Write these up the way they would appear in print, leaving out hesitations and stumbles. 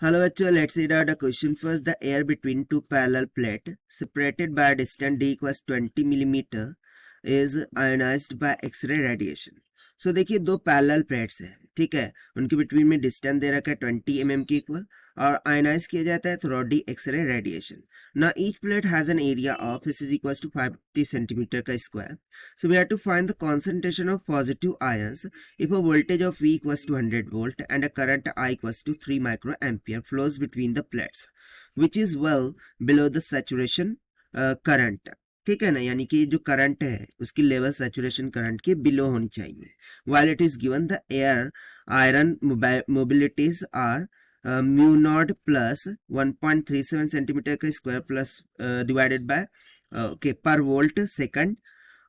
Hello bachcho, let's read out the question first. The air between two parallel plates separated by a distance d equals 20 millimeter is ionized by X-ray radiation. So देखिए दो parallel plates है, ठीक है, उनके between में distance दे रखा है 20 mm के इक्वल और आयनाइज किया जाता है through the X-ray radiation. Now each plate has an area of this is equals to 50 centimeter का square. So we have to find the concentration of positive ions if a voltage of V equals to 100 volt and a current I equals to 3 microampere flows between the plates, which is well below the saturation current. ठीक है ना, यानी कि जो current है उसकी level saturation current के below होनी चाहिए. while it is given the air iron mobilities are mu not plus 1.37 centimeter का square plus divided by okay पर वोल्ट सेकंड,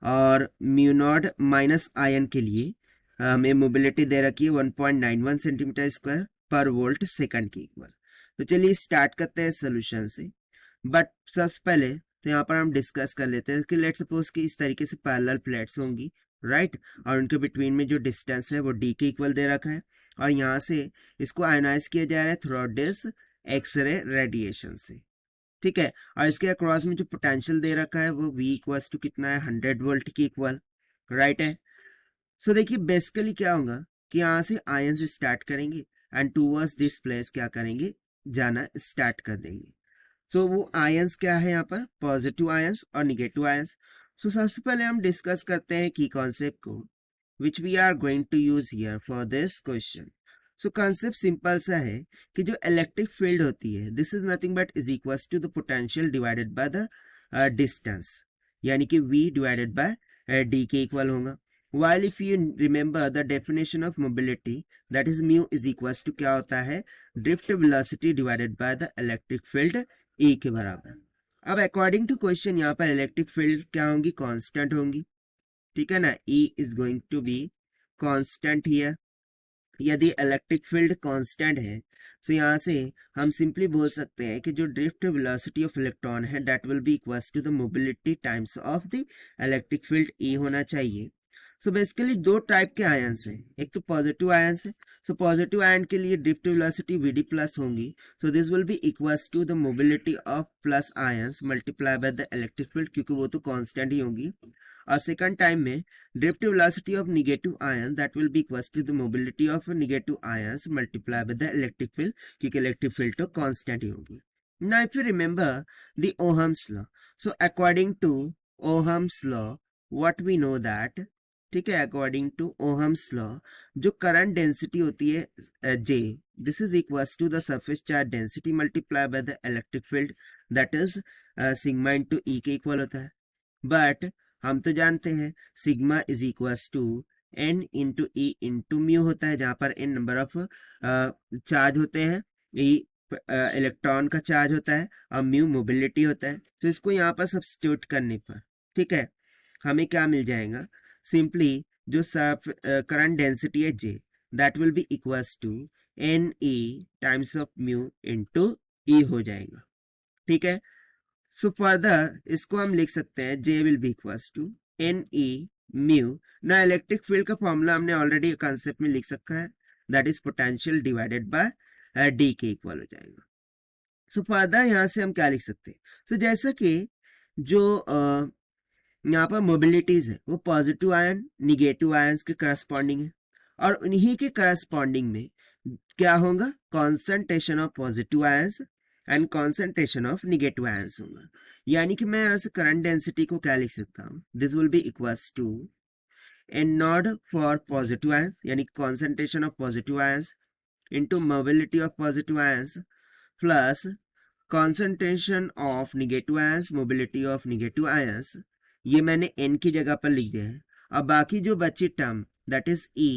और म्यू नॉट माइनस आयन के लिए हमें मोबिलिटी दे रखी है 1.91 सेंटीमीटर स्क्वायर पर वोल्ट सेकंड के इक्वल. तो चलिए स्टार्ट करते हैं सोल्यूशन से. बट सबसे पहले तो यहाँ पर हम डिस्कस कर लेते हैं कि लेट सपोज कि इस तरीके से पैरेलल प्लेट्स होंगी, राइट, और उनके बिटवीन में जो डिस्टेंस है वो डी के इक्वल दे रखा है और यहाँ से इसको आयनाइज किया जा रहा है थ्रू दिस एक्सरे रेडिएशन से, ठीक है. और इसके अक्रॉस में जो पोटेंशियल दे रखा है वो V इक्वल्स टू कितना है 100 वोल्ट के इक्वल, राइट है. सो देखिए बेसिकली क्या होगा कि यहाँ से आयन से स्टार्ट करेंगे एंड टूवर्ड्स दिस प्लेस क्या करेंगे, जाना स्टार्ट कर देंगे. तो वो आयंस क्या है यहाँ पर, पॉजिटिव आयंस और निगेटिव आयंस. सो सबसे पहले हम डिस्कस करते हैं की कॉन्सेप्ट को which we are going to use here for this question. So concept simple सा है कि जो इलेक्ट्रिक फील्ड होती है this is nothing but is equals to the potential divided by the distance, यानी कि V डिवाइडेड बाय D के equal होगा. while if you remember the definition of mobility that is mu is equals to क्या होता है, drift velocity divided by the electric field E के बराबर. अब अकॉर्डिंग टू क्वेश्चन यहाँ पर इलेक्ट्रिक फील्ड क्या होंगी, कांस्टेंट होंगी, ठीक है ना. E is going to be constant here. यदि इलेक्ट्रिक फील्ड कांस्टेंट है तो यहाँ से हम सिंपली बोल सकते हैं कि जो ड्रिफ्ट वेलोसिटी ऑफ इलेक्ट्रॉन है that will be equals to the mobility times of the electric field E होना चाहिए. सो बेसिकली दो टाइप के आयंस हैं, एक तो पॉजिटिव आयंस है. सो पॉजिटिव आयन के लिए ड्रिफ्ट वेलोसिटी Vd प्लस होंगी. So this will be equals to the mobility of plus ions multiply by the electric field, क्योंकि वो तो कांस्टेंट ही होंगी. और सेकंड टाइम में drift velocity of negative ion that will be equals to the mobility of negative ions multiply by the electric field, क्योंकि electric field तो constant ही होगी. Now if you remember the Ohm's law, so according to Ohm's law what we know that, ठीक है, according to Ohm's law जो current density होती है J this is equals to the surface charge density multiply by the electric field that is sigma into E के equal होता है. But हम तो जानते हैं sigma is equals to N into E into mu होता है, जहां पर N नंबर ऑफ चार्ज होते हैं, E इलेक्ट्रॉन का चार्ज होता है और म्यू मोबिलिटी होता है. तो इसको यहाँ पर सब्स्टिट्यूट करने पर, ठीक है, हमें क्या मिल जाएगा, सिंपली जो करंट डेंसिटी है J that will be equals to NE times of mu into E हो जाएगा, ठीक है. सो फर्दर इसको हम लिख सकते हैं J will be equals to NE mu. ना इलेक्ट्रिक फील्ड का फॉर्मूला हमने ऑलरेडी कंसेप्ट में लिख सका है, that is potential divided by D के इक्वल हो जाएगा. सो फर्दर यहाँ से हम क्या लिख सकते हैं, तो जैसा कि जो यहाँ पर मोबिलिटीज है वो पॉजिटिव आयन निगेटिव आयंस के करस्पॉन्डिंग है, और उन्हीं के करस्पॉन्डिंग में क्या होगा, concentration of positive ions and concentration of negative ions होगा. यानी कि मैं यहाँ से करंट डेंसिटी को क्या लिख सकता हूँ, this will be equals to N not for positive ions यानी concentration of positive ions into mobility of positive ions plus concentration of negative ions mobility of negative ions. ये मैंने N की जगह पर लिख दिया है. अब बाकी जो बची term that is E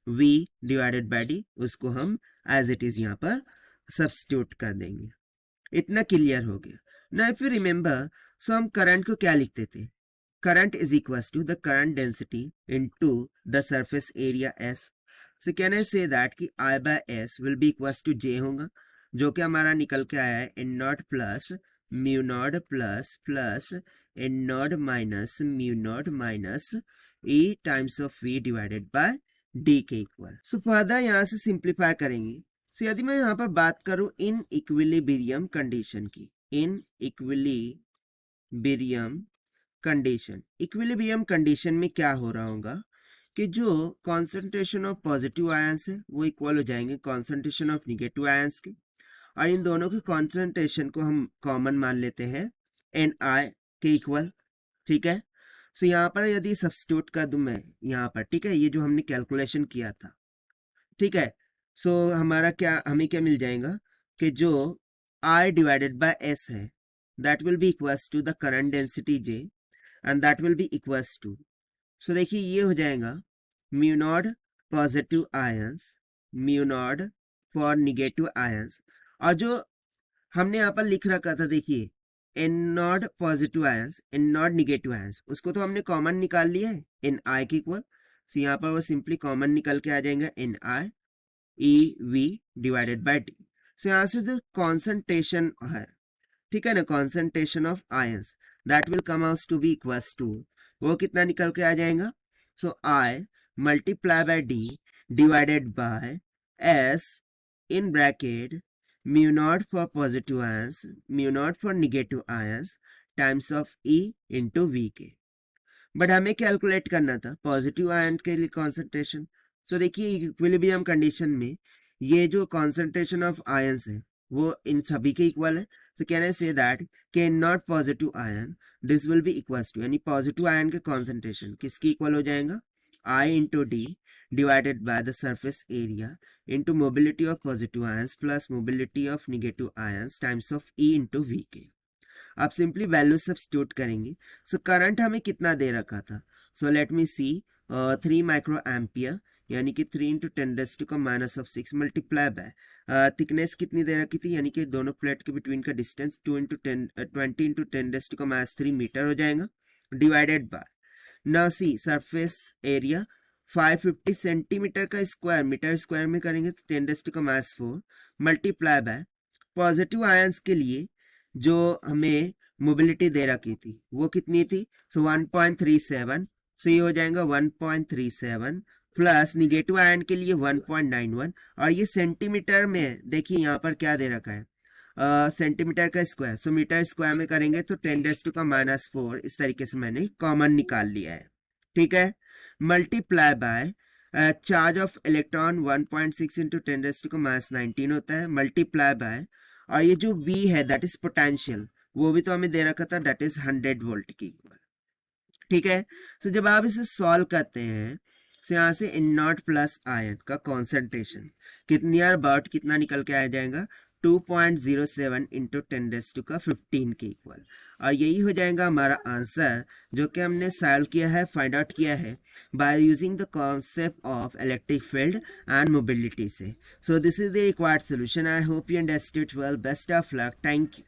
V divided by D उसको हम एज इट इज यहाँ पर सब्स्टिट्यूट कर देंगे. इतना क्लियर हो गया ना. इफ यू रिमेंबर सो हम करंट को क्या लिखते थे, current is equals to the current density into the surface area S. So can I say that कि I by S will be equals to J होगा, जो कि हमारा निकल के आया है N not plus mu not plus plus N not minus mu not minus E times of V divided by D के इक्वल. सो फर्दर यहाँ से सिंप्लीफाई करेंगे. सो यदि मैं यहाँ पर बात करूँ इन इक्विलिब्रियम कंडीशन की, इन इक्विलिब्रियम कंडीशन में क्या हो रहा होगा कि जो कॉन्सेंट्रेशन ऑफ पॉजिटिव आयंस है वो इक्वल हो जाएंगे कॉन्सेंट्रेशन ऑफ निगेटिव आयंस के, और इन दोनों के कॉन्सेंट्रेशन को हम कॉमन मान लेते हैं NI के इक्वल। ठीक है, सो यहाँ पर यदि सब्स्टिट्यूट कर दूं मैं यहाँ पर, ठीक है, ये जो हमने कैलकुलेशन किया था, ठीक है, सो हमें क्या मिल जाएगा कि जो I डिवाइडेड बाय S है that will be equals to the current density J and that will be equals to, so देखिए ये हो जाएगा mu not positive ions, mu not for negative ions, और जो हमने यहाँ पर लिख रखा था देखिए N not positive ions, N not negative ions, उसको तो हमने कॉमन निकाल लिया है एन आई के इक्वल, सो यहाँ पर वो सिंपली कॉमन निकल के आ जाएगा N I E V divided by D. So यहाँ से जो कॉन्सेंट्रेशन है, ठीक है ना, concentration of ions that will come out to be equals to, वो कितना निकल के आ जाएगा, so I multiply by D divided by S in bracket mu not for positive ions, mu not for negative ions times of E into V के। But हमें calculate करना था पॉजिटिव आयन के लिए कॉन्सेंट्रेशन। सो देखिए इक्विलिब्रियम कंडीशन में ये जो कॉन्सेंट्रेशन ऑफ आयंस है वो इन सभी के इक्वल है। सो कैन आई से दैट के not positive ion this will be equals to, यानी पॉजिटिव आयन के कॉन्सेंट्रेशन किसकी इक्वल हो जाएगा, I into D divided by the surface area into mobility of positive ions plus mobility of negative ions times of E into V के। आप simply value substitute करेंगे। So current हमें कितना दे रखा था, सो लेट मी सी 3 micro ampere, यानी कि 3 into 10⁻⁶ multiply by thickness कितनी दे रखी थी, यानी कि दोनों प्लेट के बिटवीन का डिस्टेंस 20 इंटू 10⁻³ मीटर हो जाएगा, divided by now see surface area 550 centimetre का स्क्वायर, मीटर स्क्वायर में करेंगे तो 10⁻⁴ मल्टीप्लाई बाय पॉजिटिव आयंस के लिए जो हमें मोबिलिटी दे रखी थी वो कितनी थी, सो 1.37, सो ये हो जाएगा 1.37 प्लस निगेटिव आयन के लिए 1.91, और ये सेंटीमीटर में देखिए यहाँ पर क्या दे रखा है सेंटीमीटर का स्क्वायर, सो मीटर स्क्वायर में करेंगे तो 10⁻⁴, इस तरीके से मैंने कॉमन निकाल लिया है। ठीक है, multiply by charge of electron 1.6 into 10⁻⁹ होता है, मल्टीप्लाई बाय, और ये जो V है दैट इज पोटेंशियल, वो भी तो हमें दे रखा था, दैट इज 100 वोल्ट की इक्वल। ठीक है, सो जब आप इसे सॉल्व करते हैं तो यहाँ से इन नॉट प्लस आयन का कॉन्सेंट्रेशन कितनी अबाउट कितना निकल के आ जाएगा 2.07 इंटू 10⁻⁵ के इक्वल, और यही हो जाएगा हमारा आंसर जो कि हमने सॉल्व किया है, फाइंड आउट किया है by using the concept of electric field and mobility से। So this is the required solution. I hope you understood well. Best of luck. Thank you.